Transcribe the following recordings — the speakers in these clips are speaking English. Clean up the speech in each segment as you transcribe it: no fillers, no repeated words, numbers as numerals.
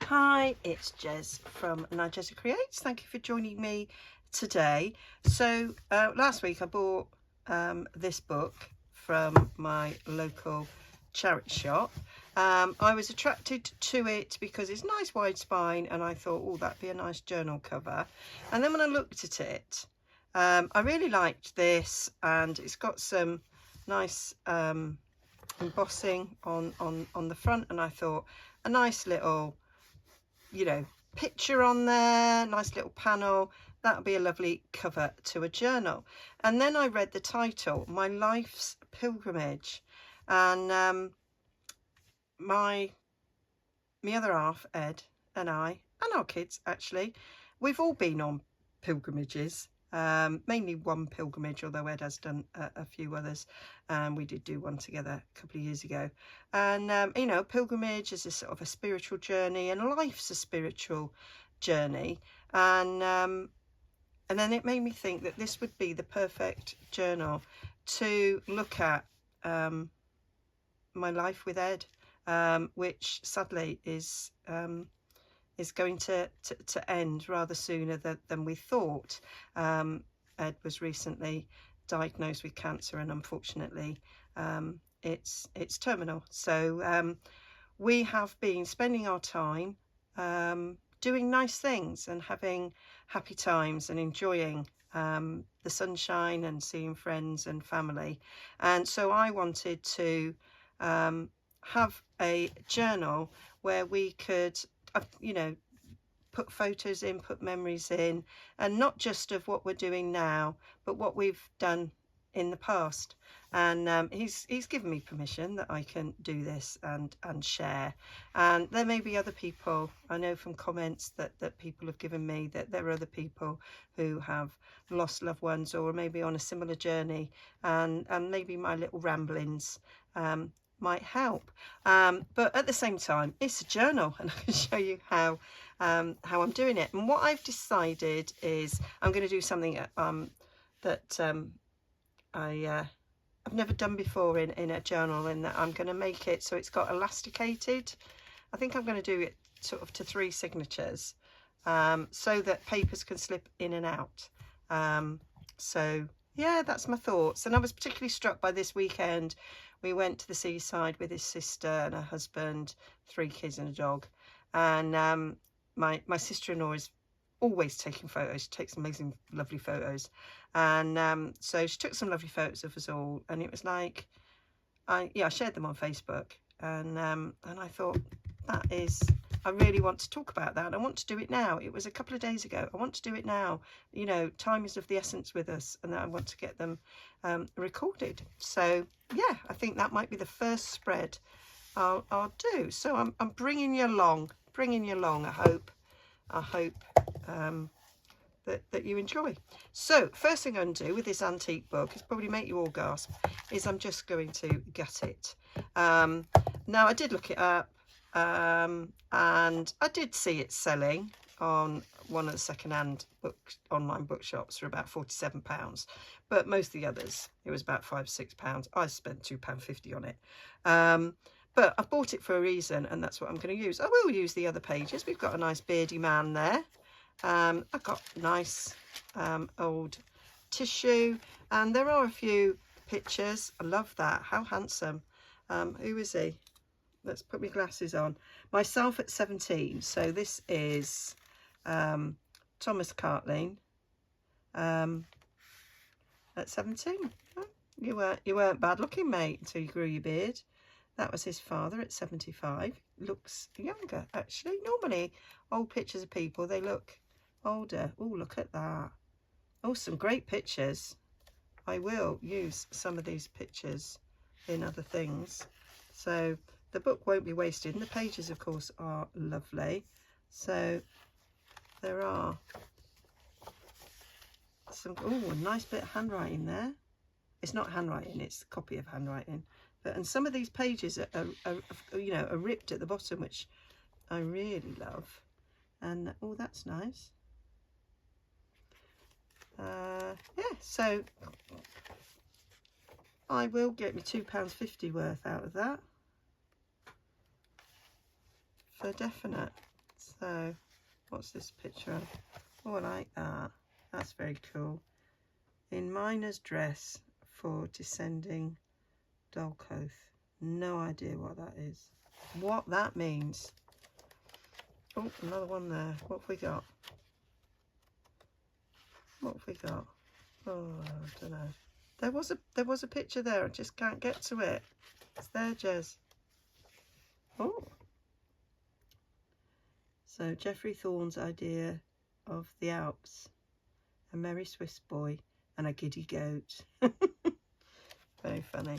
Hi, it's Jez from Nigezza Creates. Thank you for joining me today. So last week I bought this book from my local charity shop. I was attracted to it because it's nice wide spine, and I thought, oh, that'd be a nice journal cover. And then when I looked at it, I really liked this, and it's got some nice embossing on the front, and I thought a nice little, you know, picture on there, nice little panel, that would be a lovely cover to a journal. And then I read the title, My Life's Pilgrimage, and my other half, Ed, and I, and our kids actually, we've all been on pilgrimages. Mainly one pilgrimage, although Ed has done a few others, and we did do one together a couple of years ago. And you know, pilgrimage is a sort of a spiritual journey, and life's a spiritual journey. And then it made me think that this would be the perfect journal to look at my life with Ed, which sadly is going to end rather sooner than we thought. Ed was recently diagnosed with cancer, and unfortunately it's terminal. So we have been spending our time doing nice things and having happy times and enjoying the sunshine and seeing friends and family. And so I wanted to have a journal where we could, you know, put photos in, put memories in, and not just of what we're doing now, but what we've done in the past. And he's given me permission that I can do this and share. And there may be other people, I know from comments that people have given me, that there are other people who have lost loved ones or maybe on a similar journey, and maybe my little ramblings might help. But at the same time, it's a journal, and I can show you how I'm doing it. And what I've decided is I'm going to do something that I've never done before in a journal, in that I'm going to make it so it's got elasticated. I think I'm going to do it sort of to 3 signatures, so that papers can slip in and out. So yeah, that's my thoughts. And I was particularly struck by this weekend. We went to the seaside with his sister and her husband, 3 kids and a dog. And my sister-in-law is always taking photos. She takes amazing, lovely photos. And so she took some lovely photos of us all. And it was like, I shared them on Facebook. And I thought, I really want to talk about that. I want to do it now. It was a couple of days ago. I want to do it now. You know, time is of the essence with us, and I want to get them recorded. So yeah, I think that might be the first spread I'll do. So I'm bringing you along. I hope that you enjoy. So first thing I'm going to do with this antique book is probably make you all gasp. Is I'm just going to gut it. Now I did look it up. And I did see it selling on one of the second-hand online bookshops for about £47, but most of the others it was about £5-6. I spent £2.50 on it, but I bought it for a reason, and that's what I'm going to use. I will use the other pages. We've got a nice beardy man there. I've got nice old tissue, and there are a few pictures. I love that. How handsome. Who is he? Let's put my glasses on. Myself at 17. So this is Thomas Cartleen at 17. Oh, you weren't bad looking, mate, until you grew your beard. That was his father at 75. Looks younger, actually. Normally, old pictures of people, they look older. Oh, look at that. Oh, some great pictures. I will use some of these pictures in other things. So the book won't be wasted, and the pages of course are lovely. So there are some, oh, a nice bit of handwriting there. It's not handwriting, it's a copy of handwriting, but and some of these pages are you know, are ripped at the bottom, which I really love. And oh, that's nice. Yeah, so I will get me £2.50 worth out of that. For definite. So what's this picture of? Oh, I like that. That's very cool. In miner's dress for descending Dolkoth. No idea what that is. What that means. Oh, another one there. What have we got? What have we got? Oh, I don't know. There was a picture there. I just can't get to it. It's there, Jez. Oh. So Geoffrey Thorne's idea of the Alps, a merry Swiss boy and a giddy goat. Very funny.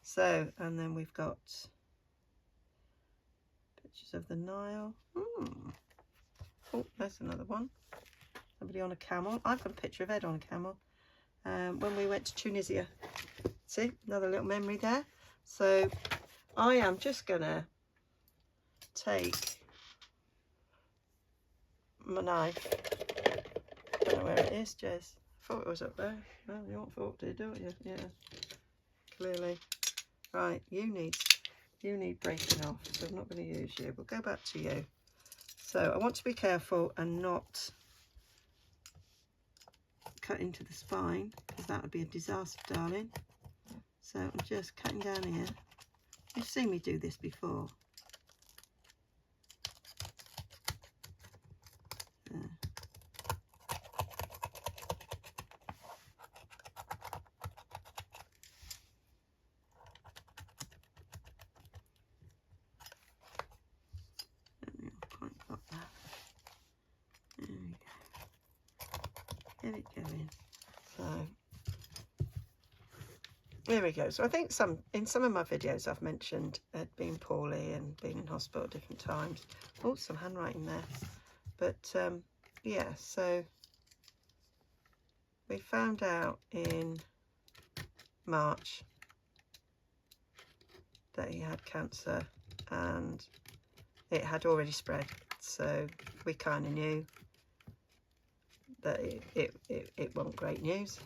So, and then we've got pictures of the Nile. Oh, there's another one. Somebody on a camel. I've got a picture of Ed on a camel when we went to Tunisia. See, another little memory there. So I am just gonna take my knife. I don't know where it is, Jez. I thought it was up there. Well, you don't thought it, don't you? Yeah, clearly. Right, you need breaking off, so I'm not going to use you. We'll go back to you. So I want to be careful and not cut into the spine, because that would be a disaster, darling. So I'm just cutting down here. You've seen me do this before. There. Get it going. So there we go. So I think in some of my videos I've mentioned Ed being poorly and being in hospital at different times. Oh, some handwriting there. But yeah, so we found out in March that he had cancer and it had already spread. So we kind of knew that it wasn't great news,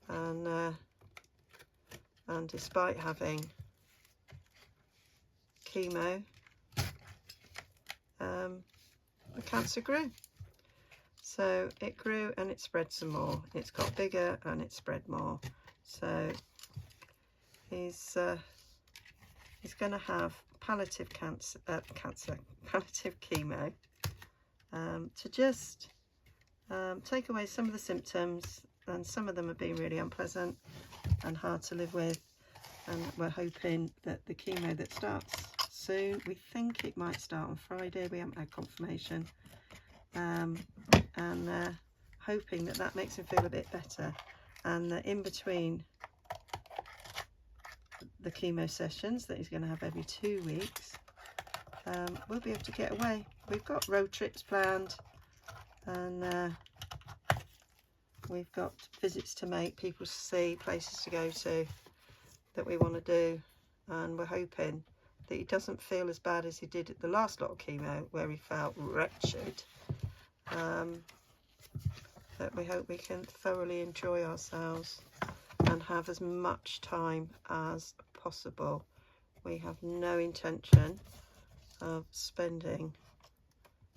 and despite having chemo, the cancer grew. So it grew and it spread some more. It's got bigger and it spread more. So he's going to have palliative palliative chemo to just take away some of the symptoms, and some of them have been really unpleasant and hard to live with, and we're hoping that the chemo that starts soon, we think it might start on Friday, we haven't had confirmation, and hoping that that makes him feel a bit better, and that in between the chemo sessions that he's going to have every 2 weeks, we'll be able to get away. We've got road trips planned, and we've got visits to make, people to see, places to go to that we want to do, and we're hoping that he doesn't feel as bad as he did at the last lot of chemo where he felt wretched, that we hope we can thoroughly enjoy ourselves and have as much time as possible. We have no intention of spending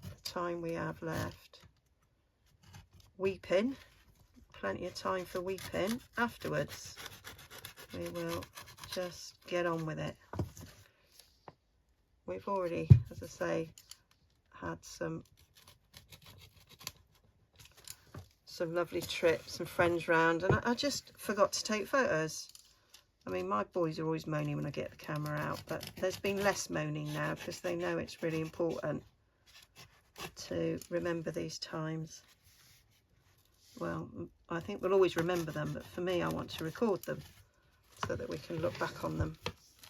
the time we have left weeping. Plenty of time for weeping afterwards. We will just get on with it. We've already, as I say, had some lovely trips and friends round, and I just forgot to take photos. I mean, my boys are always moaning when I get the camera out, but there's been less moaning now because they know it's really important to remember these times. Well, I think we'll always remember them, but for me, I want to record them so that we can look back on them.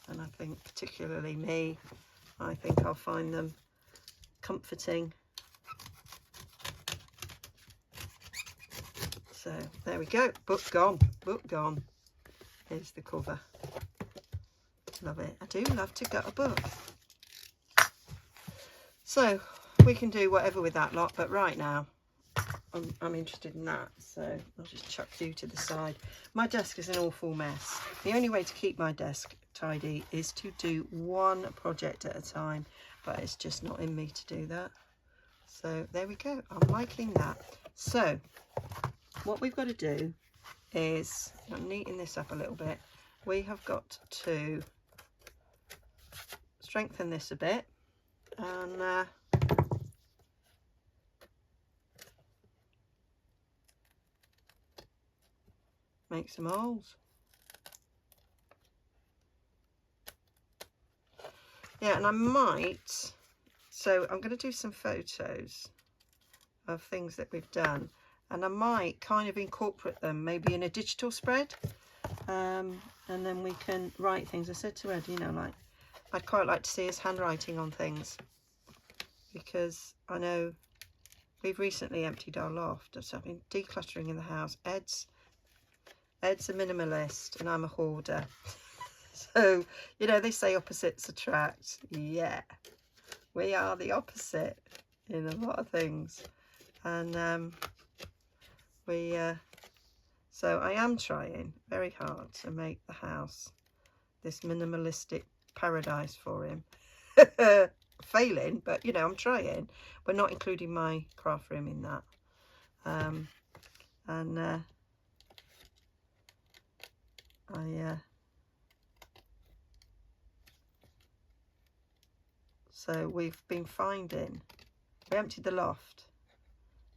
And I think, particularly me, I think I'll find them comforting. So there we go, book gone, book gone. Here's the cover. Love it. I do love to gut a book. So we can do whatever with that lot, but right now I'm interested in that, so I'll just chuck you to the side. My desk is an awful mess. The only way to keep my desk tidy is to do one project at a time, but it's just not in me to do that. So there we go. I'm liking that. So what we've got to do is, I'm neaten this up a little bit. We have got to strengthen this a bit and make some holes. Yeah, and I might, so I'm going to do some photos of things that we've done, and I might kind of incorporate them maybe in a digital spread, and then we can write things. I said to Ed, you know, like, I'd quite like to see us handwriting on things, because I know we've recently emptied our loft, so I've been decluttering in the house. Ed's a minimalist and I'm a hoarder. So, you know, they say opposites attract. Yeah, we are the opposite in a lot of things. And so I am trying very hard to make the house this minimalistic paradise for him. Failing, but you know, I'm trying. We're not including my craft room in that. So we've been finding, we emptied the loft.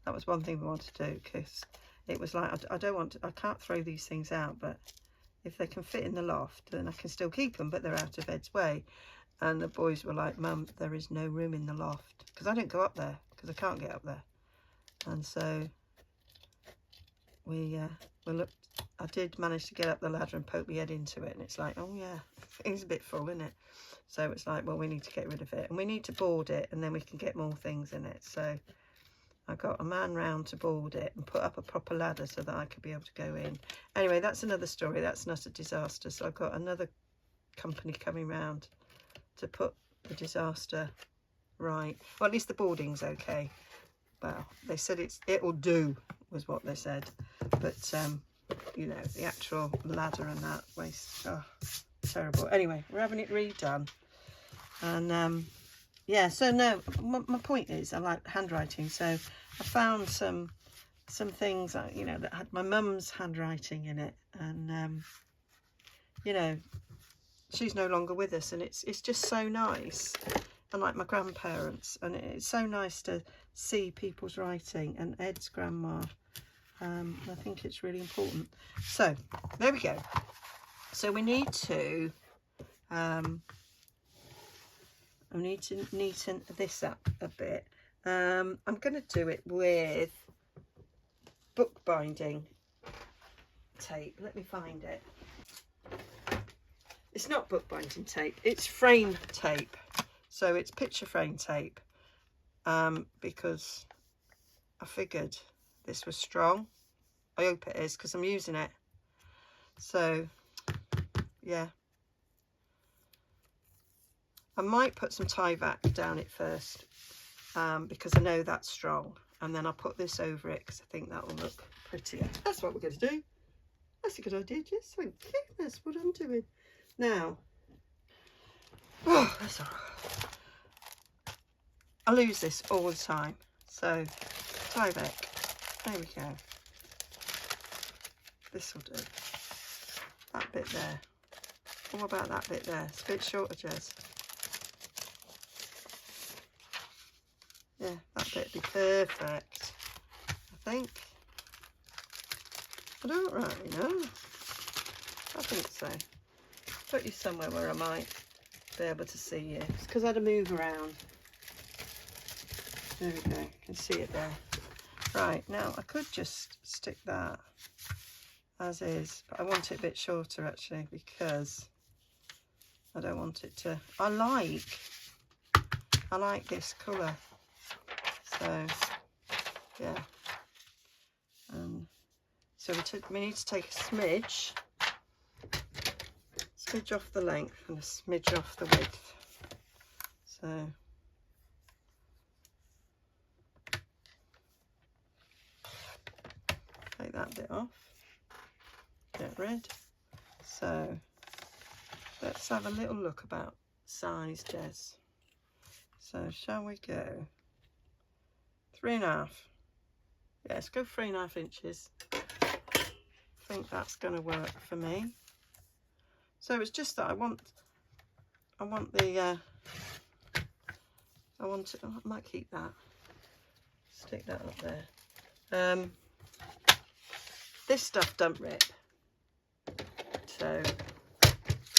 That was one thing we wanted to do, because it was like, I don't want to, I can't throw these things out, but if they can fit in the loft, then I can still keep them, but they're out of Ed's way. And the boys were like, Mum, there is no room in the loft, because I don't go up there, because I can't get up there. And so we looked, I did manage to get up the ladder and poke my head into it, and it's like, oh yeah, it's a bit full, isn't it? So it's like, well, we need to get rid of it, and we need to board it, and then we can get more things in it. So I got a man round to board it and put up a proper ladder so that I could be able to go in. Anyway, that's another story. That's not a disaster. So I've got another company coming round to put the disaster right. Well, at least the boarding's okay. Well, they said it'll do, was what they said. But you know, the actual ladder and that waste, oh, terrible. Anyway, we're having it redone. And yeah, so no, my point is, I like handwriting. So I found some things, you know, that had my mum's handwriting in it, and you know, she's no longer with us, and it's just so nice. And like my grandparents, and it's so nice to see people's writing, and Ed's grandma. I think it's really important. So there we go. So we need to I need to neaten this up a bit. I'm going to do it with bookbinding tape. Let me find it. It's not bookbinding tape, it's frame tape. So it's picture frame tape, because I figured this was strong. I hope it is, because I'm using it. So yeah, I might put some tie-back down it first, because I know that's strong, and then I'll put this over it because I think that will look prettier. That's what we're going to do. That's a good idea, Jess. Thank you. That's what I'm doing now. Oh, that's all right. I lose this all the time. So tie-back. There we go. This will do. That bit there. What about that bit there? It's a bit shorter, Jess. Yeah, that bit'd be perfect, I think. I don't really know. I think so. Put you somewhere where I might be able to see you. It's because I had to move around. There we go. You can see it there. Right, now I could just stick that as is, but I want it a bit shorter actually, because I don't want it to... I like this colour. So yeah, so we need to take a smidge off the length and a smidge off the width. So take that bit off, get rid. So let's have a little look about size, Jess. So shall we go 3.5? Yeah, let's go 3.5 inches. I think that's going to work for me. So it's just that I want the I might keep that. Stick that up there. This stuff don't rip, so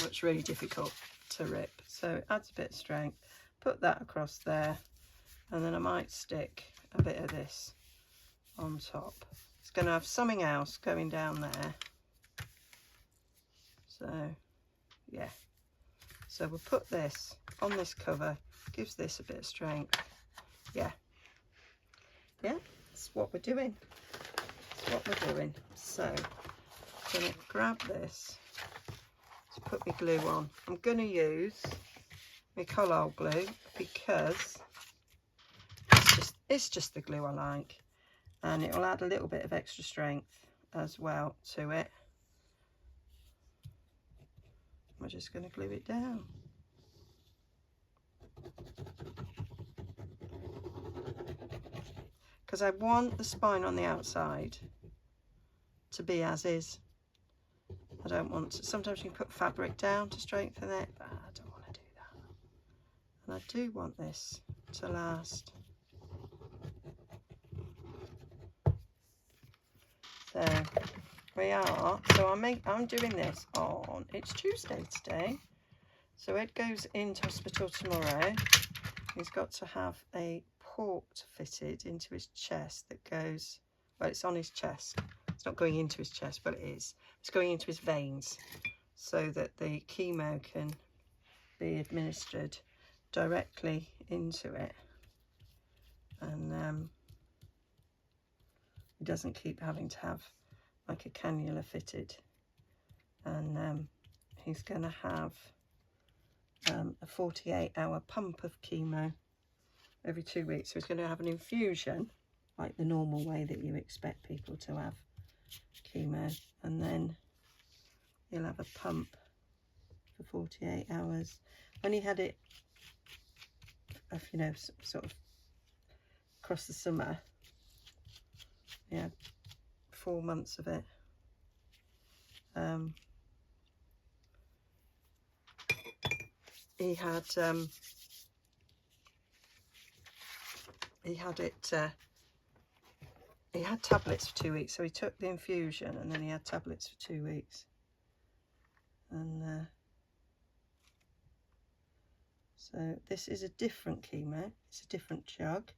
it's really difficult to rip. So it adds a bit of strength. Put that across there, and then I might stick a bit of this on top. It's going to have something else going down there. So yeah. So we'll put this on this cover. Gives this a bit of strength. Yeah. Yeah, that's what we're doing. That's what we're doing. So I'm going to grab this. Let's put my glue on. I'm going to use my Collall glue because it's just the glue I like, and it will add a little bit of extra strength as well to it. We're just going to glue it down. Because I want the spine on the outside to be as is. I don't want to, sometimes you can put fabric down to strengthen it, but I don't want to do that. And I do want this to last. So we are, so I'm doing this on, it's Tuesday today, so Ed goes into hospital tomorrow. He's got to have a port fitted into his chest that goes, well, it's on his chest. It's not going into his chest, but it is. It's going into his veins so that the chemo can be administered directly into it. And he doesn't keep having to have like a cannula fitted. And he's going to have a 48-hour pump of chemo every 2 weeks. So he's going to have an infusion, like the normal way that you expect people to have chemo, and then he'll have a pump for 48 hours. When he had it, you know, sort of across the summer, he had 4 months of it. He had tablets for 2 weeks, so he took the infusion and then he had tablets for 2 weeks. And so this is a different chemo, it's a different jug,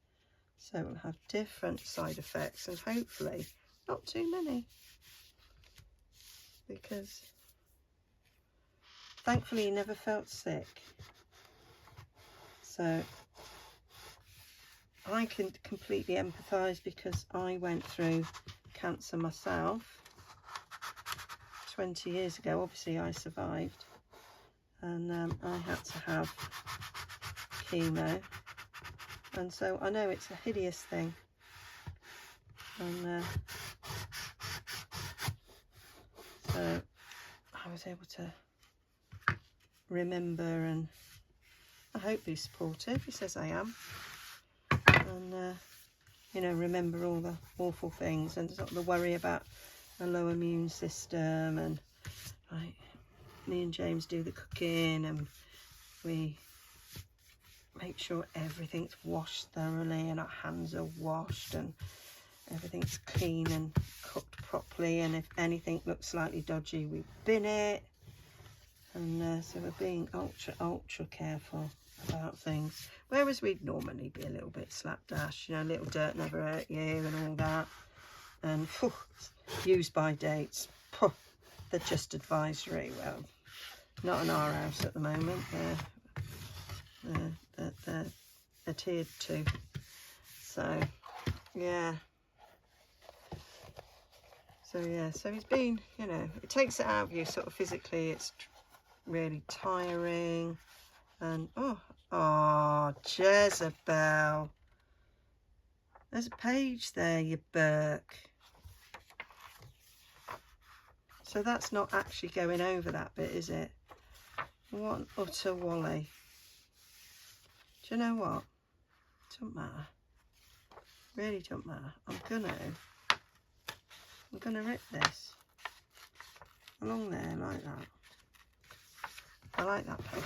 so it will have different side effects, and hopefully not too many, because thankfully he never felt sick. So I can completely empathise, because I went through cancer myself 20 years ago. Obviously I survived, and I had to have chemo, and so I know it's a hideous thing. And so I was able to remember, and I hope he's supportive. He says I am. And you know, remember all the awful things, and sort of the worry about a low immune system. And like, me and James do the cooking, and we make sure everything's washed thoroughly, and our hands are washed, and everything's clean and cooked properly. And if anything looks slightly dodgy, we bin it. And so we're being ultra careful about things, whereas we'd normally be a little bit slapdash, you know, little dirt never hurt you and all that. And phew, use by dates, phew, they're just advisory. Well, not in our house at the moment. They're adhered to. So yeah. So yeah, so he's been, you know, it takes it out of you sort of physically. It's really tiring. And oh, Jezebel, there's a page there, you Burke. So that's not actually going over that bit, is it? What an utter wally. Do you know what? Doesn't matter. Really doesn't matter. I'm gonna rip this along there like that. I like that page.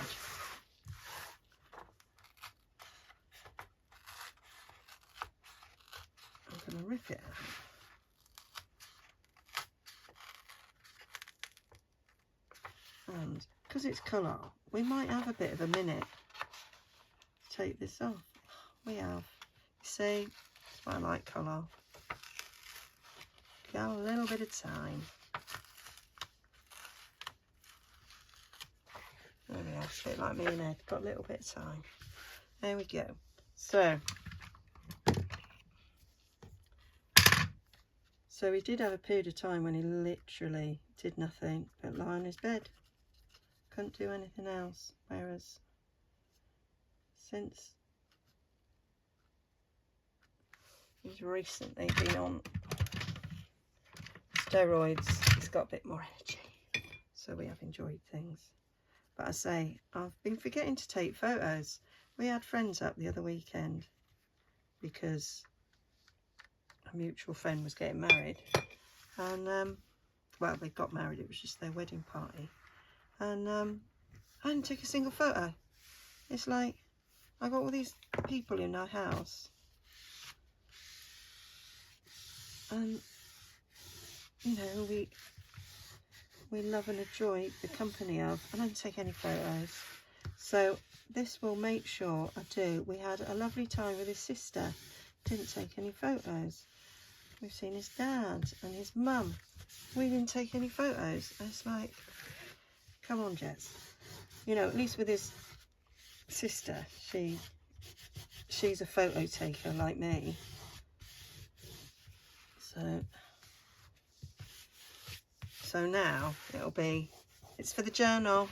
I'm gonna rip it out. And because it's colour, we might have a bit of a minute to take this off. We have. You see, that's why I like colour. Got a little bit of time. There we are, straight like me and Ed. Got a little bit of time. There we go. So he did have a period of time when he literally did nothing but lie on his bed. Couldn't do anything else. Whereas since he's recently been on steroids, he's got a bit more energy. So we have enjoyed things. But I say, I've been forgetting to take photos. We had friends up the other weekend because a mutual friend was getting married. And, well, they got married. It was just their wedding party. And I didn't take a single photo. It's like, I got all these people in our house. And, you know, we love and enjoy the company of. I don't take any photos. So this will make sure I do. We had a lovely time with his sister. Didn't take any photos. We've seen his dad and his mum. We didn't take any photos. It's like, come on, Jess. You know, at least with his sister, she's a photo taker like me. So now it'll be, it's for the journal.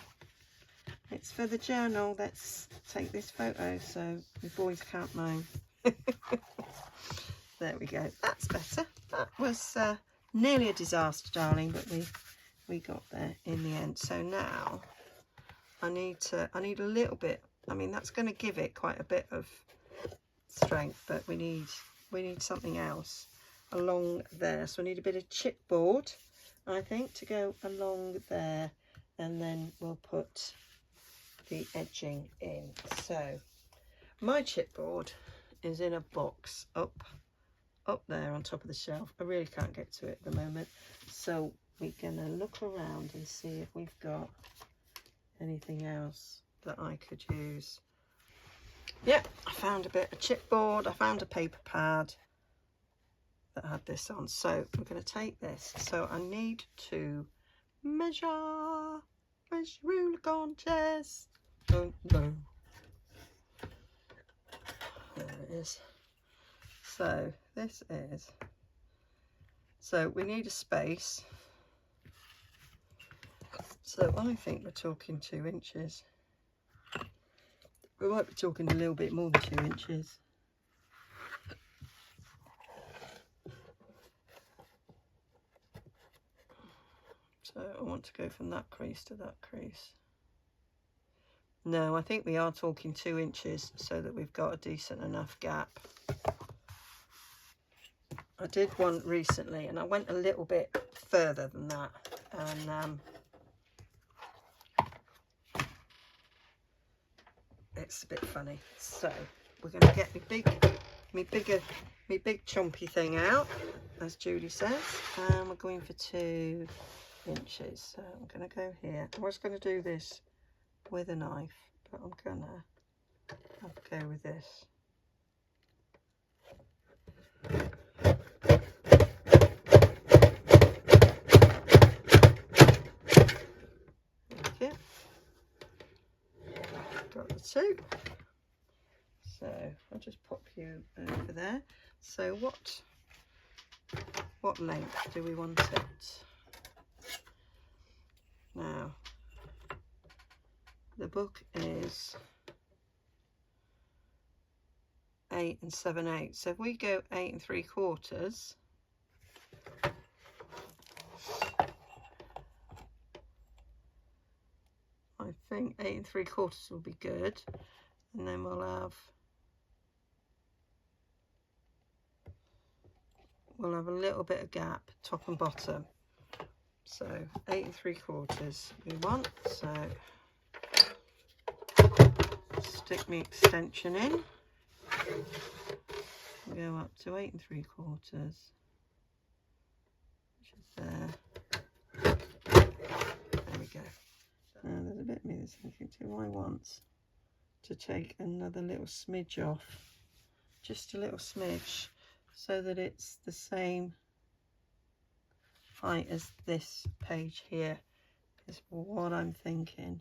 It's for the journal. Let's take this photo so the boys can't moan. There we go. That's better. That was nearly a disaster, darling, but we got there in the end. So now I need a little bit. I mean, that's going to give it quite a bit of strength, but we need something else along there. So I need a bit of chipboard, I think, to go along there, and then we'll put the edging in. So my chipboard is in a box up there on top of the shelf. I really can't get to it at the moment, so we're gonna look around and see if we've got anything else that I could use. Yep, I found a bit of chipboard. I found a paper pad that had this on. So we're going to take this. So I need to measure. Where's your ruler gone, Jess? Oh no. There it is. So this is. So we need a space. So I think we're talking 2 inches. We might be talking a little bit more than 2 inches. So I want to go from that crease to that crease. No, I think we are talking 2 inches so that we've got a decent enough gap. I did one recently and I went a little bit further than that, and it's a bit funny. So we're going to get my big chompy thing out, as Judy says, and we're going for 2 inches. So I'm going to go here. I was going to do this with a knife, but I'm going to have to go with this. Got the 2. So I'll just pop you over there. So what length do we want it? Now the book is 8 7/8. So if we go 8 3/4, I think 8 3/4 will be good. and then we'll have a little bit of gap top and bottom. So 8 3/4 we want, so stick my extension in, go up to 8 3/4, which is there. There we go. Now there's a bit of me that's thinking, do I want to take another little smidge off, just a little smidge, so that it's the same height as this page here, is what I'm thinking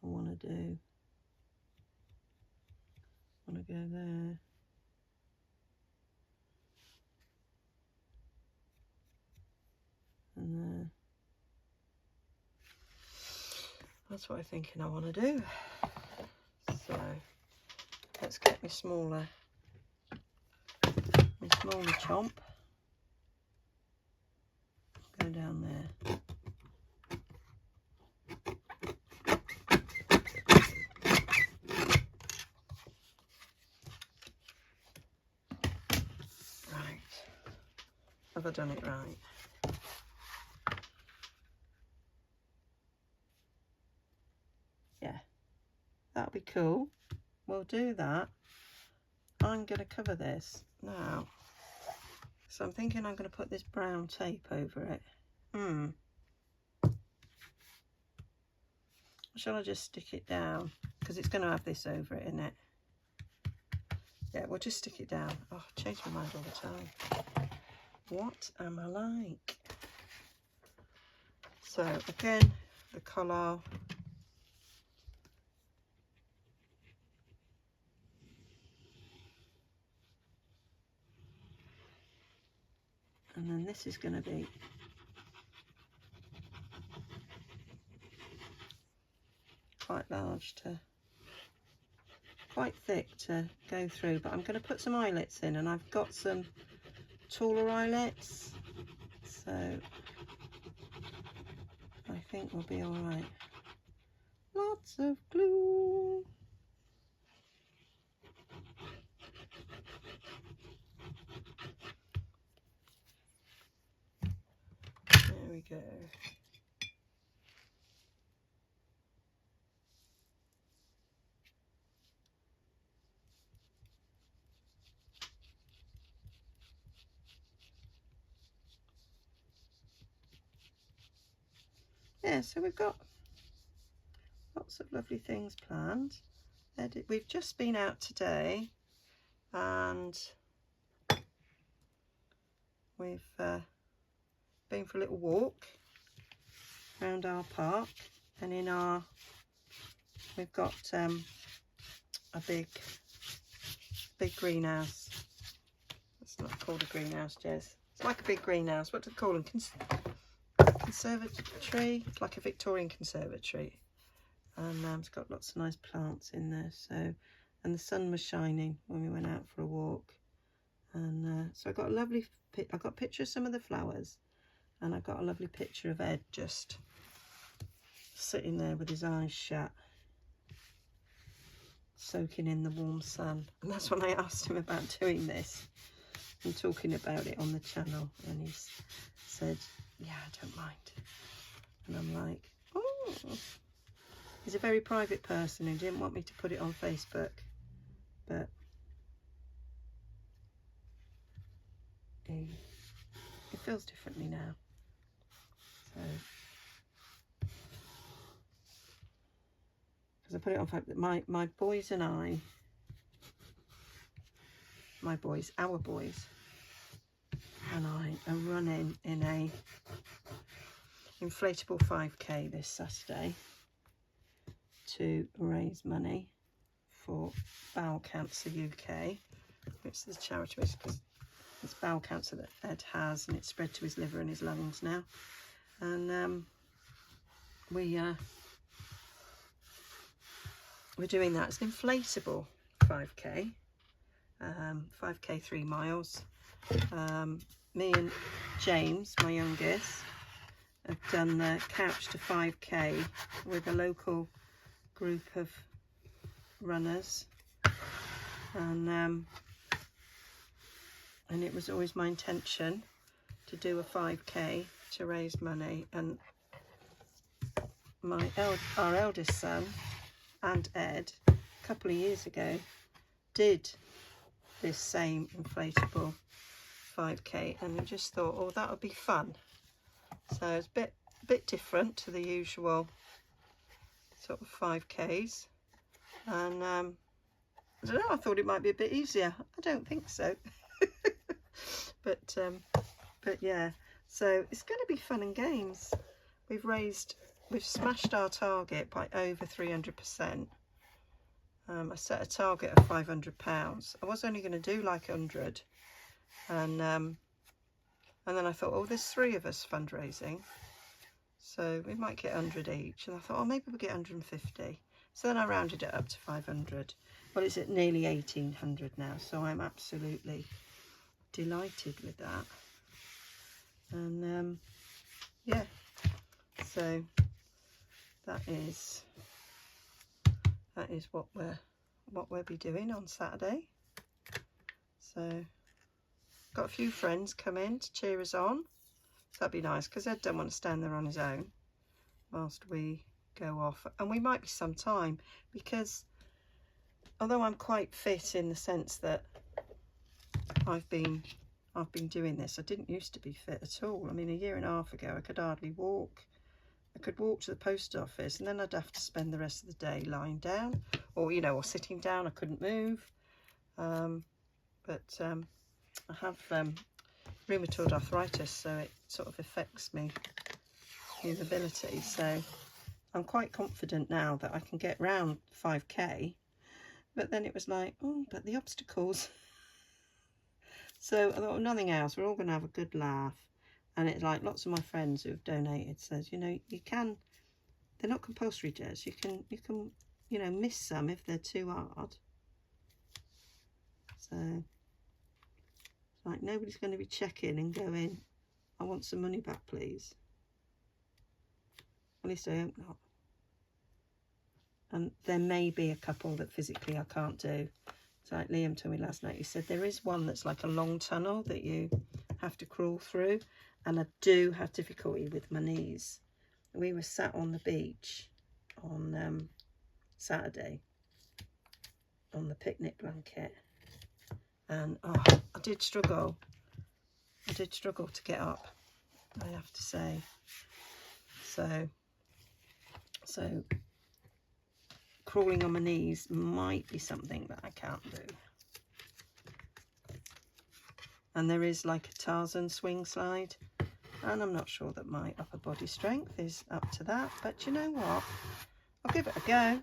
I want to do. I want to go there. And there. That's what I'm thinking I want to do. So let's get my smaller chomp. Go down there. Right. Have I done it right? Yeah. That'll be cool. We'll do that. I'm going to cover this now. So I'm thinking I'm going to put this brown tape over it. Shall I just stick it down? Because it's going to have this over it, isn't it? Yeah, we'll just stick it down. Oh, I change my mind all the time. What am I like? So again, the colour. And then this is going to be quite large quite thick to go through, but I'm going to put some eyelets in, and I've got some taller eyelets, so I think we'll be all right. Lots of glue. There we go. Yeah, so we've got lots of lovely things planned. We've just been out today and we've been for a little walk around our park, and we've got a big greenhouse. It's not called a greenhouse, Jez. It's like a big greenhouse. What do they call them? Conservatory. It's like a Victorian conservatory, and it's got lots of nice plants in there. So, and the sun was shining when we went out for a walk, and so I got a lovely. I got a picture of some of the flowers, and I got a lovely picture of Ed just sitting there with his eyes shut, soaking in the warm sun. And that's when I asked him about doing this and talking about it on the channel, and he said, yeah, I don't mind. And I'm like, oh, he's a very private person who didn't want me to put it on Facebook, but he feels differently now. So, because I put it on Facebook, my boys and I, our boys and I are running in a inflatable 5k this Saturday to raise money for Bowel Cancer UK, which is the charity, because it's bowel cancer that Ed has, and it's spread to his liver and his lungs now. And we're doing that. It's an inflatable 5k, 5k 3 miles. Me and James, my youngest, have done the couch to 5k with a local group of runners, and it was always my intention to do a 5k to raise money. And our eldest son and Ed, a couple of years ago, did this same inflatable 5k, and I just thought, oh, that would be fun. So it's a bit different to the usual sort of 5Ks, and I don't know, I thought it might be a bit easier. I don't think so. but yeah, so it's going to be fun and games. We've smashed our target by over 300%. I set a target of £500. I was only going to do like 100, and then I thought, oh, there's 3 of us fundraising, so we might get 100 each. And I thought, oh, maybe we'll get 150. So then I rounded it up to 500. Well, it's at nearly 1,800 now, so I'm absolutely delighted with that. And yeah, so that is what we'll be doing on Saturday. So got a few friends come in to cheer us on, so that'd be nice, because Ed don't want to stand there on his own whilst we go off. And we might be some time, because although I'm quite fit in the sense that I've been doing this, I didn't used to be fit at all. I mean, a year and a half ago I could hardly walk. I could walk to the post office, and then I'd have to spend the rest of the day lying down, or or sitting down. I couldn't move. But I have rheumatoid arthritis, so it sort of affects me mobility. So I'm quite confident now that I can get round 5k. But then it was like, oh, but the obstacles. So I thought, nothing else. We're all going to have a good laugh. And it's like lots of my friends who have donated says, you can. They're not compulsory days. You can miss some if they're too hard. So it's like nobody's going to be checking and going, I want some money back, please. At least I hope not. And there may be a couple that physically I can't do. It's like Liam told me last night. He said there is one that's like a long tunnel that you have to crawl through, and I do have difficulty with my knees. We were sat on the beach on Saturday on the picnic blanket, and I did struggle to get up, I have to say. So crawling on my knees might be something that I can't do. And there is like a Tarzan swing slide, and I'm not sure that my upper body strength is up to that, but you know what, I'll give it a go.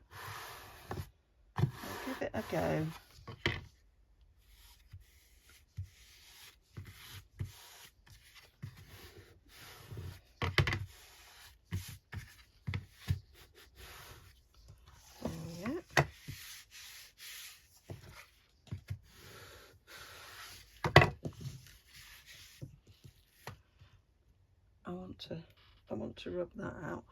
I want to rub that out.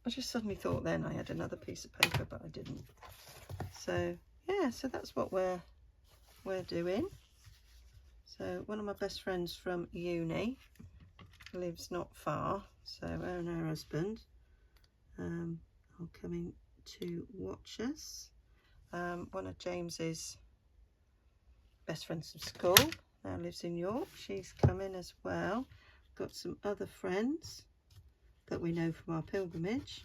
I just suddenly thought then I had another piece of paper, but I didn't. So yeah, so that's what we're doing. So one of my best friends from uni lives not far, so her and her husband are coming to watch us. One of James's best friends from school now lives in York. She's coming as well. Got some other friends that we know from our pilgrimage,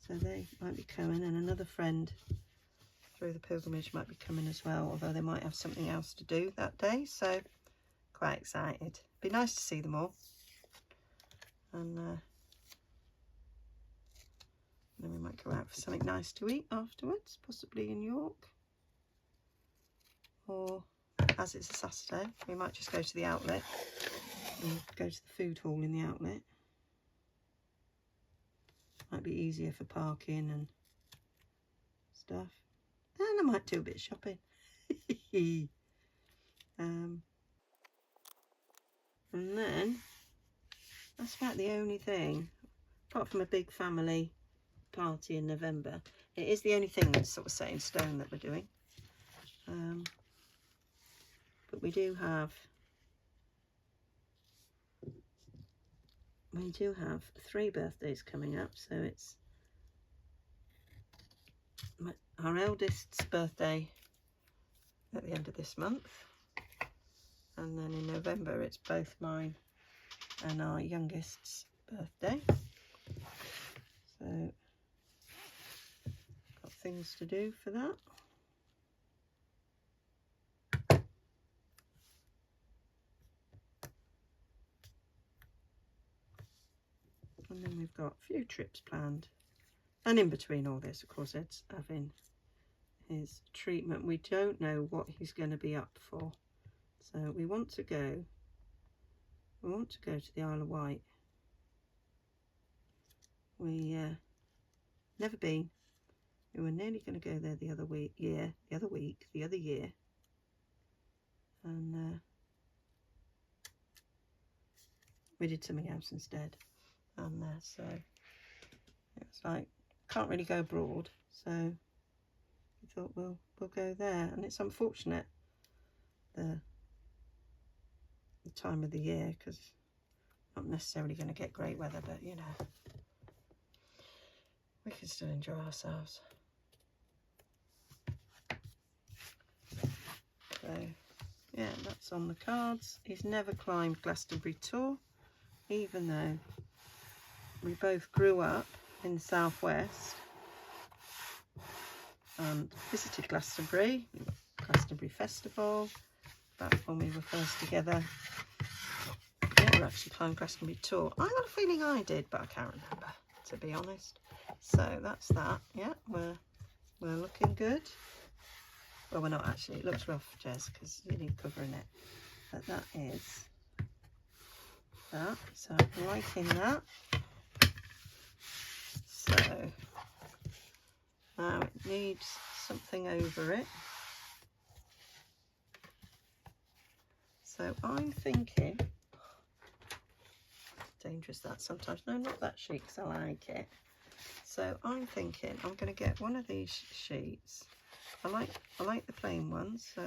so they might be coming, and another friend through the pilgrimage might be coming as well, although they might have something else to do that day. So quite excited. Be nice to see them all. And then we might go out for something nice to eat afterwards, possibly in York, or as it's a Saturday, we might just go to the outlet and go to the food hall in the outlet. Might be easier for parking and stuff. And I might do a bit of shopping. And then That's about the only thing, apart from a big family party in November. It is the only thing that's sort of set in stone that we're doing. But we do have 3 birthdays coming up, so it's our eldest's birthday at the end of this month, and then in November it's both mine and our youngest's birthday. So got things to do for that. And then we've got a few trips planned. And in between all this, of course, Ed's having his treatment. We don't know what he's going to be up for. So we want to go to the Isle of Wight. We never been. We were nearly going to go there the other year. And we did something else instead. And so it's like, can't really go abroad, so we thought we'll go there. And it's unfortunate the time of the year, because not necessarily going to get great weather, but you know, we can still enjoy ourselves. So yeah, that's on the cards. He's never climbed Glastonbury Tor, even though we both grew up in the southwest and visited Glastonbury Festival back when we were first together. Never actually climbed Glastonbury Tor. I got a feeling I did, but I can't remember, to be honest. So that's that. Yeah, we're looking good. Well, we're not actually. It looks rough, Jez, because you need covering it. But that is that. So I'm liking that. So now it needs something over it. So I'm thinking, dangerous that sometimes. No, not that sheet, because I like it. So I'm thinking I'm going to get one of these sheets. I like the plain ones, so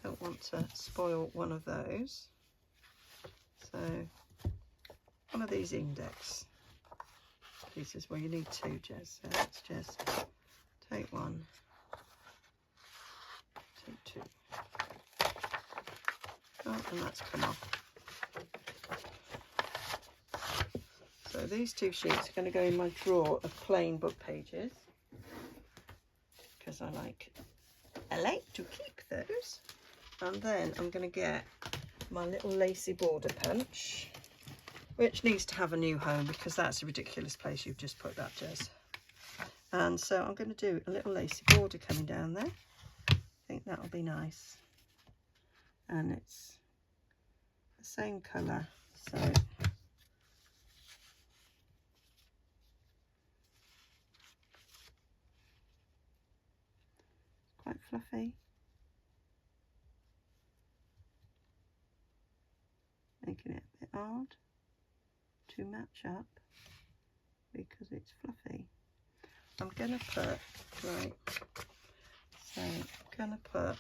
don't want to spoil one of those. So one of these index pieces. Well, you need 2, Jez, so let's just take one, take 2. Oh, and that's come off. So these 2 sheets are going to go in my drawer of plain book pages, because I like to keep those. And then I'm going to get my little lacy border punch, which needs to have a new home, because that's a ridiculous place you've just put that, Jez. And so I'm going to do a little lacy border coming down there. I think that'll be nice. And it's the same colour, so quite fluffy. Making it a bit hard to match up because it's fluffy. I'm gonna put, right, so I'm gonna put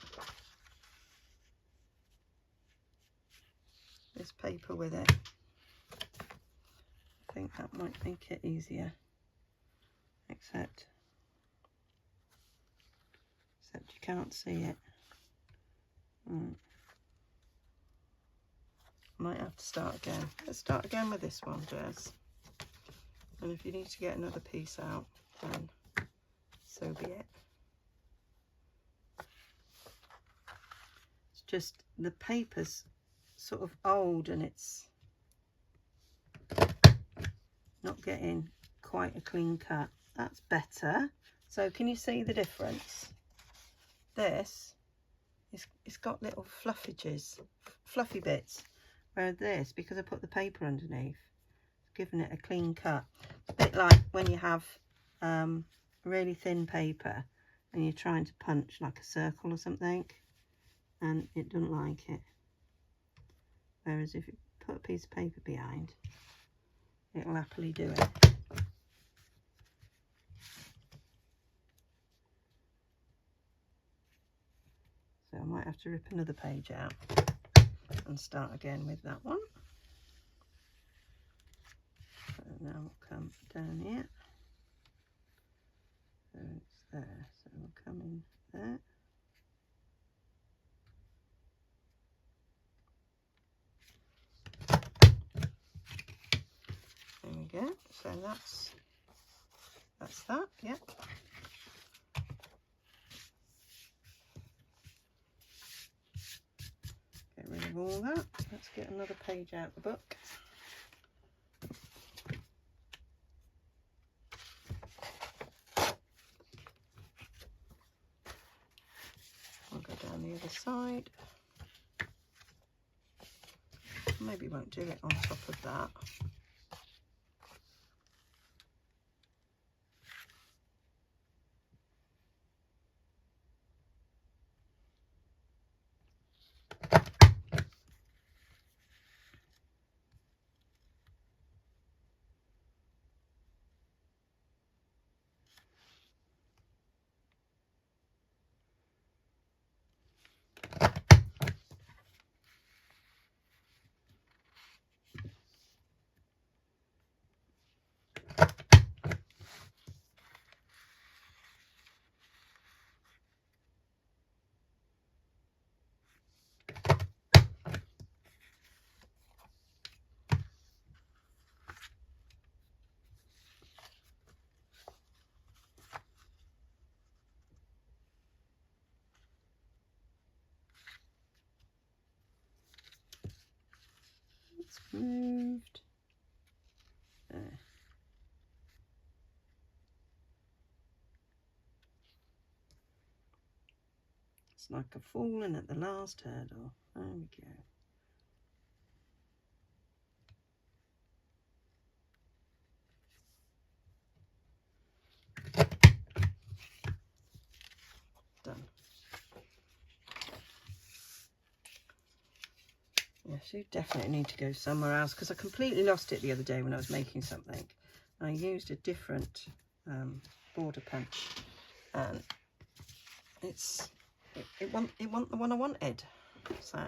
this paper with it. I think that might make it easier, except you can't see it. Might have to start again. Let's start again with this one, Jez. And if you need to get another piece out, then so be it. It's just the paper's sort of old and it's not getting quite a clean cut. That's better. So can you see the difference? This it's got little fluffy bits, whereas this, because I put the paper underneath, it's given it a clean cut. It's a bit like when you have really thin paper and you're trying to punch like a circle or something and it doesn't like it. Whereas if you put a piece of paper behind, it'll happily do it. So I might have to rip another page out and start again with that one. So now we'll come down here. So it's there. So we'll come in there. There we go. So that's that. Yep. Get rid of all that. Let's get another page out of the book. I'll go down the other side. Maybe won't do it on top of that. It's moved. There. It's like a falling at the last hurdle. There we go. Done. Yes, you definitely need to go somewhere else, because I completely lost it the other day when I was making something. I used a different border pen, and it wasn't the one I wanted. So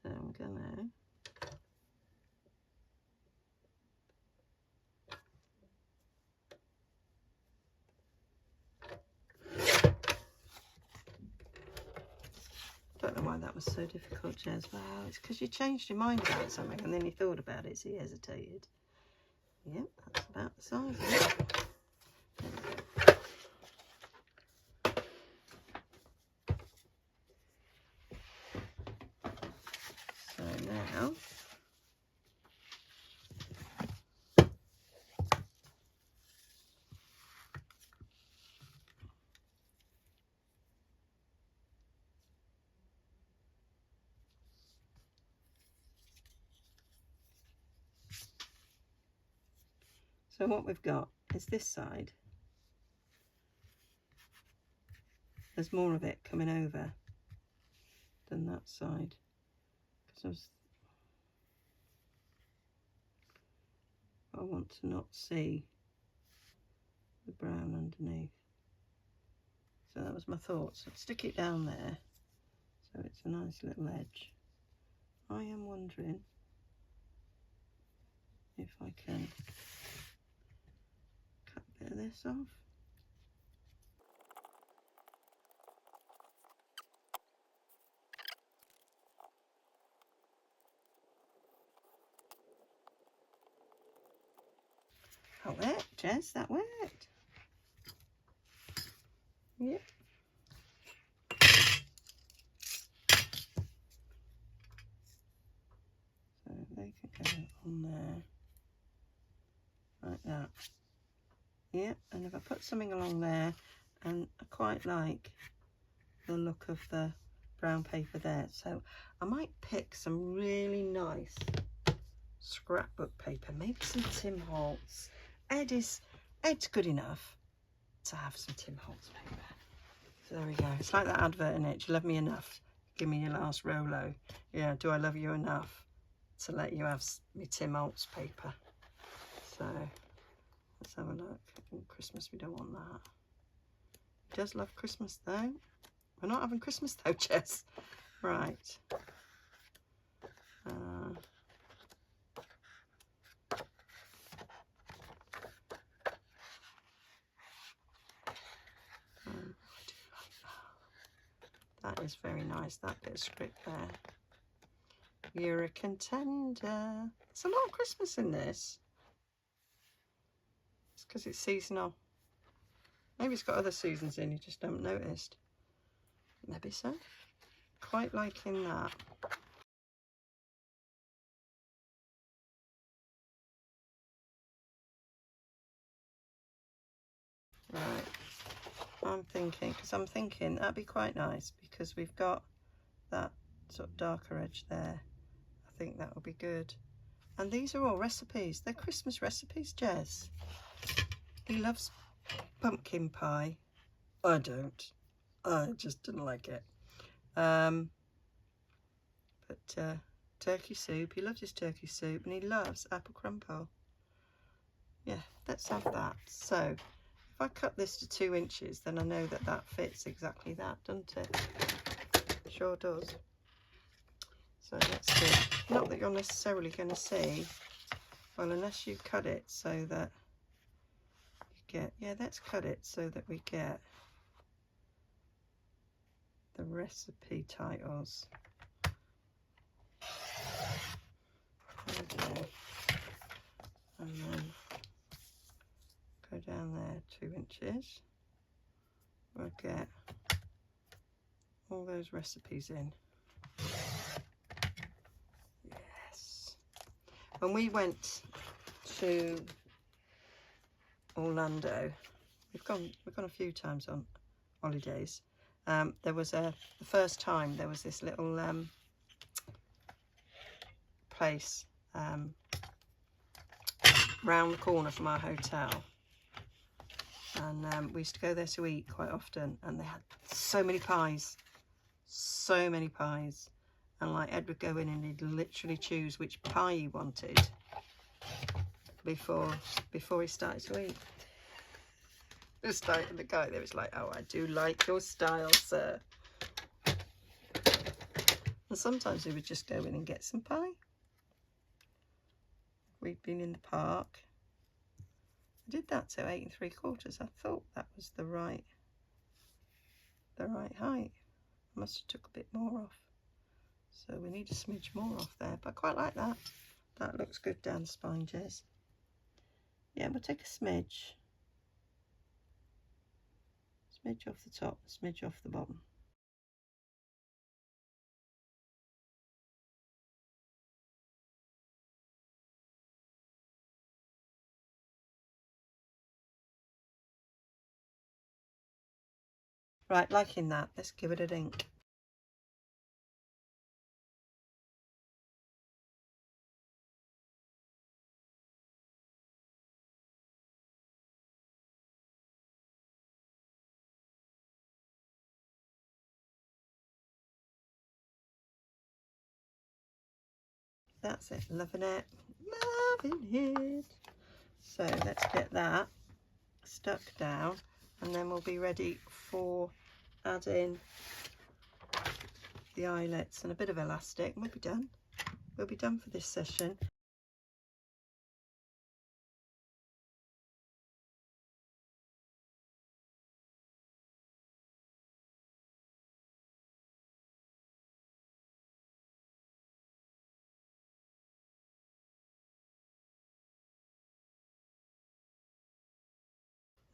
I'm gonna don't know why that was so difficult, Jez. Well, it's because you changed your mind about something and then you thought about it, so you hesitated. Yep, that's about the size of it. So now so what we've got is this side. There's more of it coming over than that side, because I want to not see the brown underneath. So that was my thought. So stick it down there so it's a nice little edge. I am wondering if I can cut a bit of this off. That worked, Jez, that worked. Yep. So they can go on there, like that. Yep, and if I put something along there, and I quite like the look of the brown paper there, so I might pick some really nice scrapbook paper, maybe some Tim Holtz. Ed's good enough to have some Tim Holtz paper. So there we go. It's like that advert in it. Do you love me enough? give me your last Rolo. Yeah, do I love you enough to let you have me Tim Holtz paper? So let's have a look. Oh, Christmas, we don't want that. He does love Christmas though. We're not having Christmas though, Jess. Right. I do like that. That is very nice, that bit of script there. You're a contender. There's a lot of Christmas in this. It's because it's seasonal. Maybe it's got other seasons in, you just haven't noticed. Maybe so. Quite liking that. Right. I'm thinking that'd be quite nice because we've got that sort of darker edge there. I think that will be good. And these are all recipes. They're Christmas recipes, Jez. He loves pumpkin pie. I don't. I just didn't like it. But turkey soup. He loves his turkey soup and he loves apple crumble. Yeah, let's have that. So if I cut this to 2 inches, then I know that that fits exactly that, doesn't it? Sure does. So let's do. Not that you're necessarily going to see, well, unless you cut it so that you get, yeah, let's cut it so that we get the recipe titles. Okay. And then go down there 2 inches. We'll get all those recipes in. Yes. When we went to Orlando, we've gone a few times on holidays. There was the first time there was this little place round the corner from our hotel, and we used to go there to eat quite often, and they had so many pies, and like Ed would go in and he'd literally choose which pie he wanted before he started to eat. The guy there was like, oh, I do like your style, sir. And sometimes he would just go in and get some pie. We'd been in the park. I did that to 8 3/4. I thought that was the right height. I must have took a bit more off. So we need a smidge more off there, but I quite like that. That looks good down the spine, Jez. Yeah, we'll take a smidge. Smidge off the top, smidge off the bottom. Right, liking that. Let's give it a dink. That's it, loving it. So let's get that stuck down, and then we'll be ready for adding the eyelets and a bit of elastic. We'll be done. We'll be done for this session.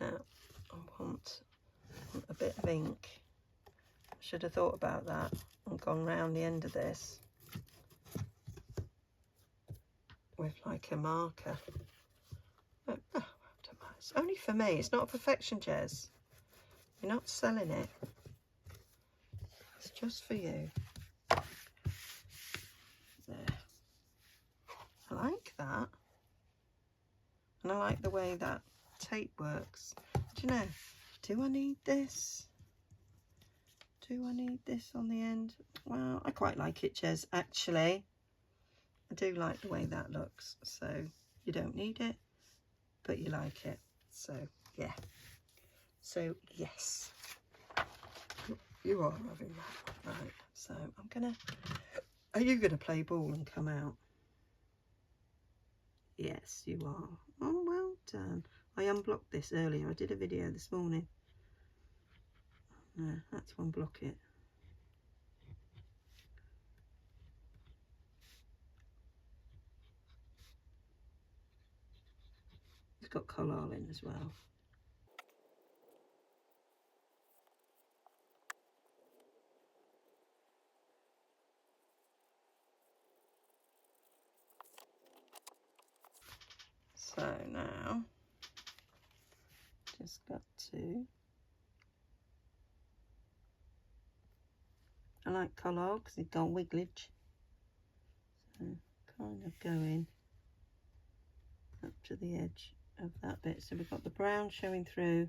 Now I want a bit of ink. I should have thought about that and gone round the end of this with like a marker. Oh, it's only for me. It's not a perfection, Jez. You're not selling it. It's just for you. There. I like that. And I like the way that tape works. Do you know, do I need this? do I need this on the end? Well, I quite like it, Jez, actually. I do like the way that looks. So you don't need it, but you like it. So yeah. So yes, you are having that. Right, so I'm gonna, are you gonna play ball and come out? Yes, you are. Oh, well done. I unblocked this earlier. I did a video this morning. No, that's one block it. It's got collal in as well. So now, just got to, I like collal because it's got wigglage. So kind of going up to the edge of that bit. So we've got the brown showing through.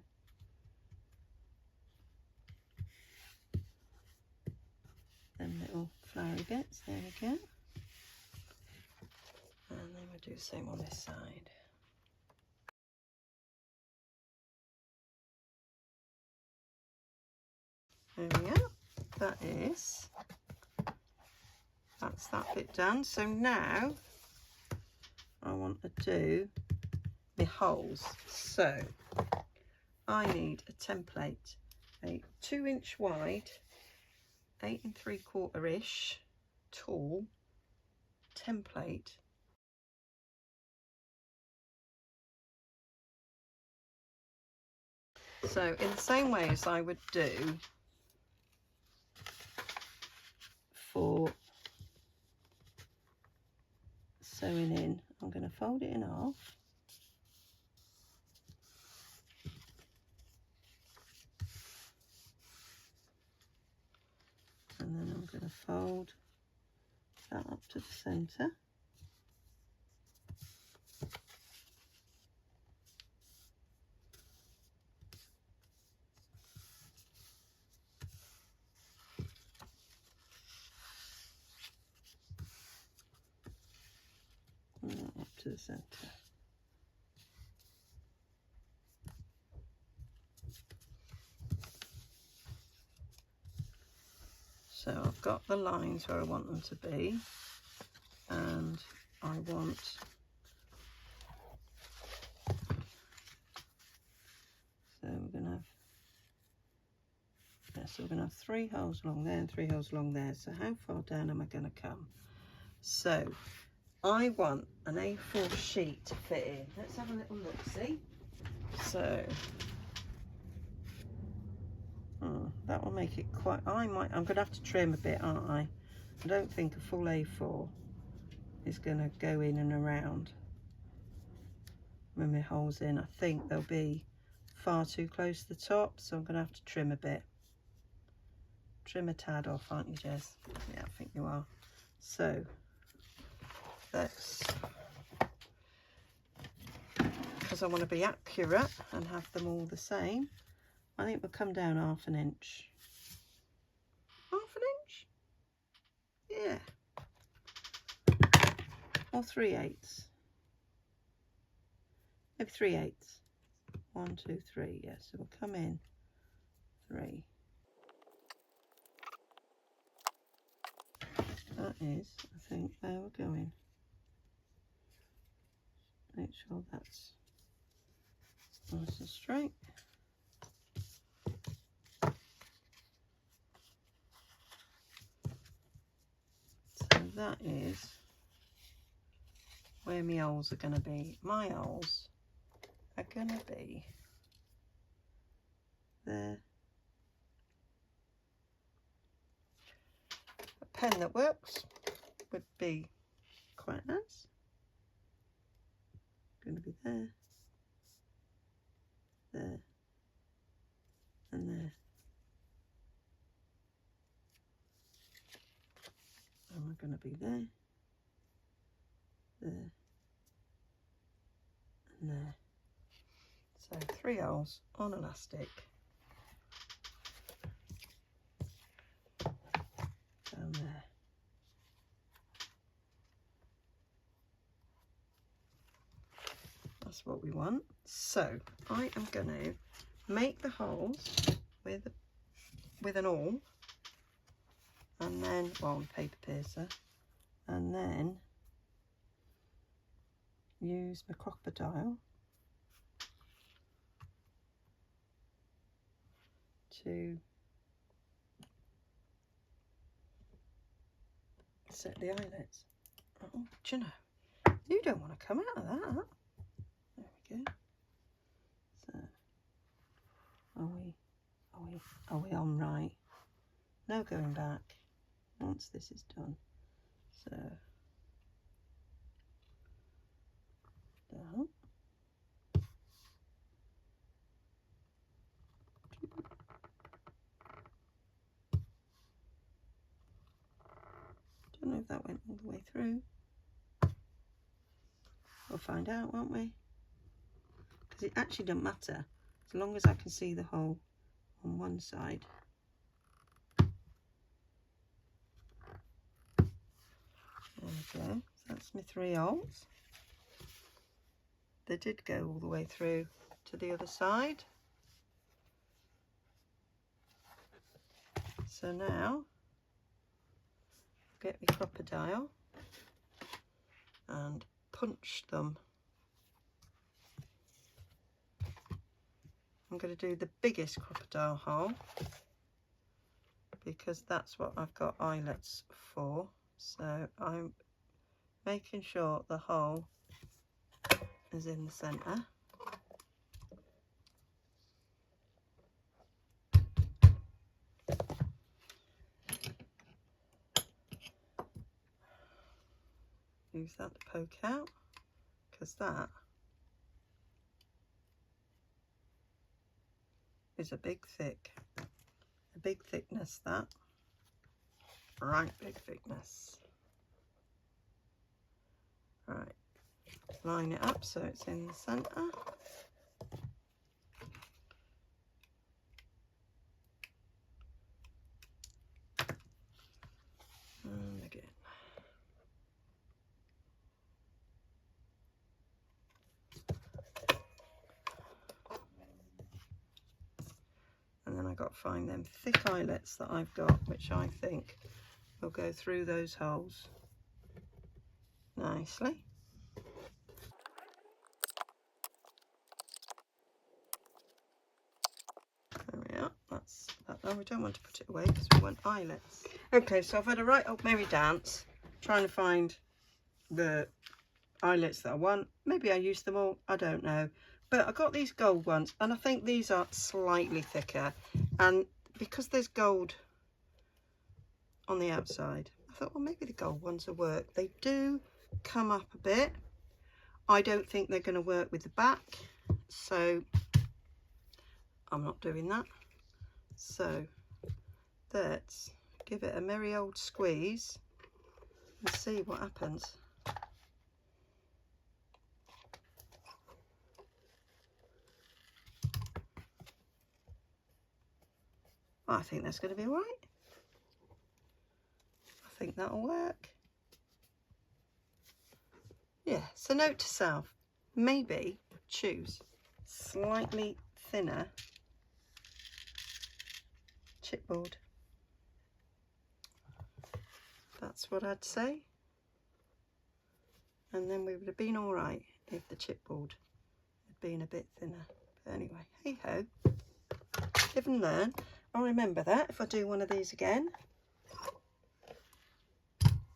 Them little flowery bits, there we go. And then we'll do the same on this side. There we go. That's that bit done. So now I want to do my holes. So I need a template, a 2-inch wide, 8 3/4-ish tall template. So in the same way as I would do for sewing in, I'm going to fold it in half. And then I'm going to fold that up to the centre. And that up to the centre. So I've got the lines where I want them to be, and I want so we're going to have, yeah, so we're going to have 3 holes along there and 3 holes along there. So how far down am I going to come? So I want an A4 sheet to fit in. Let's have a little look, see? So that will make it quite, I'm going to have to trim a bit, aren't I? I don't think a full A4 is going to go in and around with my holes in. I think they'll be far too close to the top, so I'm going to have to trim a bit. Trim a tad off, aren't you, Jez? Yeah, I think you are. So that's because I want to be accurate and have them all the same. I think we'll come down 1/2 inch. 1/2 inch? Yeah. Or 3/8. Maybe 3/8. 1, 2, 3. Yeah, so we'll come in 3. That is, I think, where we're going. Make sure that's nice and straight. So that is where my holes are going to be. My holes are going to be there. A pen that works would be quite nice. Going to be there, there, and there. And we're going to be there, there, and there. So 3 holes on elastic. down there. That's what we want. So I am going to make the holes with an awl, and then, well, on paper piercer, and then use my crocodile to set the eyelets. Oh, do you know, you don't want to come out of that. There we go. So are we on right? No going back once this is done. So down. Don't know if that went all the way through. We'll find out, won't we? Because it actually doesn't matter as long as I can see the hole on one side. There we go. So that's my 3 holes. They did go all the way through to the other side. So now get my crocodile and punch them. I'm going to do the biggest crocodile hole because that's what I've got eyelets for. So I'm making sure the hole is in the centre. Use that to poke out, because that is a big thickness, that. Right, big thickness. Right, line it up so it's in the centre. And again. And then I've got to find them thick eyelets that I've got, which I think will go through those holes nicely. There we are. That's that. Oh, we don't want to put it away because we want eyelets. Okay, so I've had a right old merry dance trying to find the eyelets that I want. Maybe I used them all, I don't know. But I got these gold ones, and I think these are slightly thicker. And because there's gold on the outside, I thought, well, maybe the gold ones will work. They do come up a bit. I don't think they're going to work with the back, so I'm not doing that. So let's give it a merry old squeeze and see what happens. I think that's going to be all right. I think that'll work. Yeah, so note to self, maybe choose slightly thinner chipboard. That's what I'd say. And then we would have been all right if the chipboard had been a bit thinner. But anyway, hey ho, live and learn. I'll remember that if I do one of these again.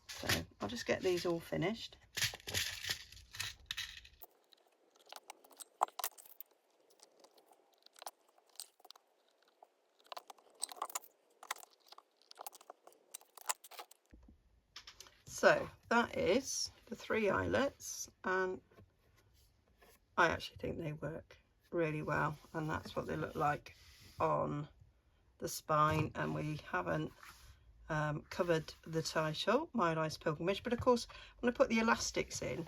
So I'll just get these all finished. So that is the 3 eyelets, and I actually think they work really well, and that's what they look like on the spine. And we haven't covered the title, My Life's Pilgrimage, but of course when I put the elastics in,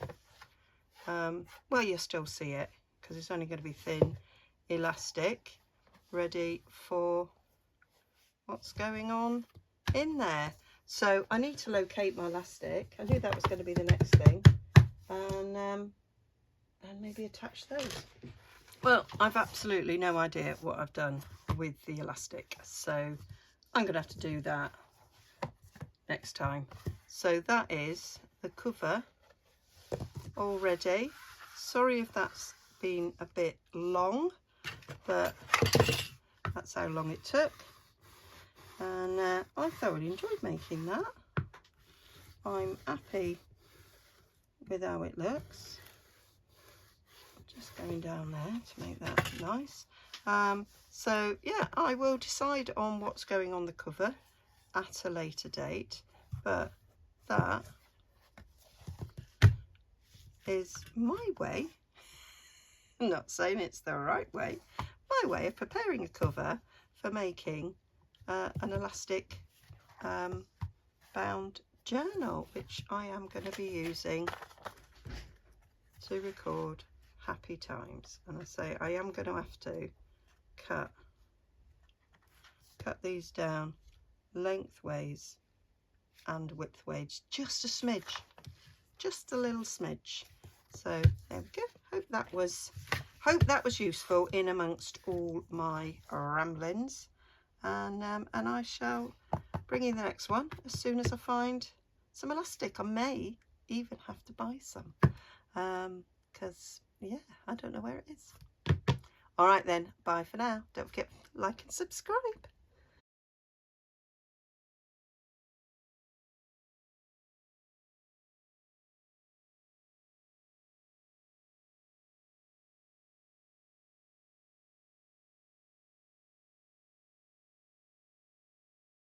well, you'll still see it because it's only going to be thin elastic ready for what's going on in there. So I need to locate my elastic. I knew that was going to be the next thing, and maybe attach those. Well, I've absolutely no idea what I've done with the elastic, so I'm going to have to do that next time. So that is the cover already. Sorry if that's been a bit long, but that's how long it took. And I thoroughly enjoyed making that. I'm happy with how it looks. Just going down there to make that nice. So yeah, I will decide on what's going on the cover at a later date, but that is my way. I'm not saying it's the right way, my way of preparing a cover for making an elastic bound journal, which I am going to be using to record happy times. And I say I am going to have to cut these down lengthways and widthways, just a smidge, just a little smidge. So there we go. Hope that was useful in amongst all my ramblings, and I shall bring you the next one as soon as I find some elastic. I may even have to buy some, because yeah, I don't know where it is. All right then, bye for now. Don't forget to like and subscribe.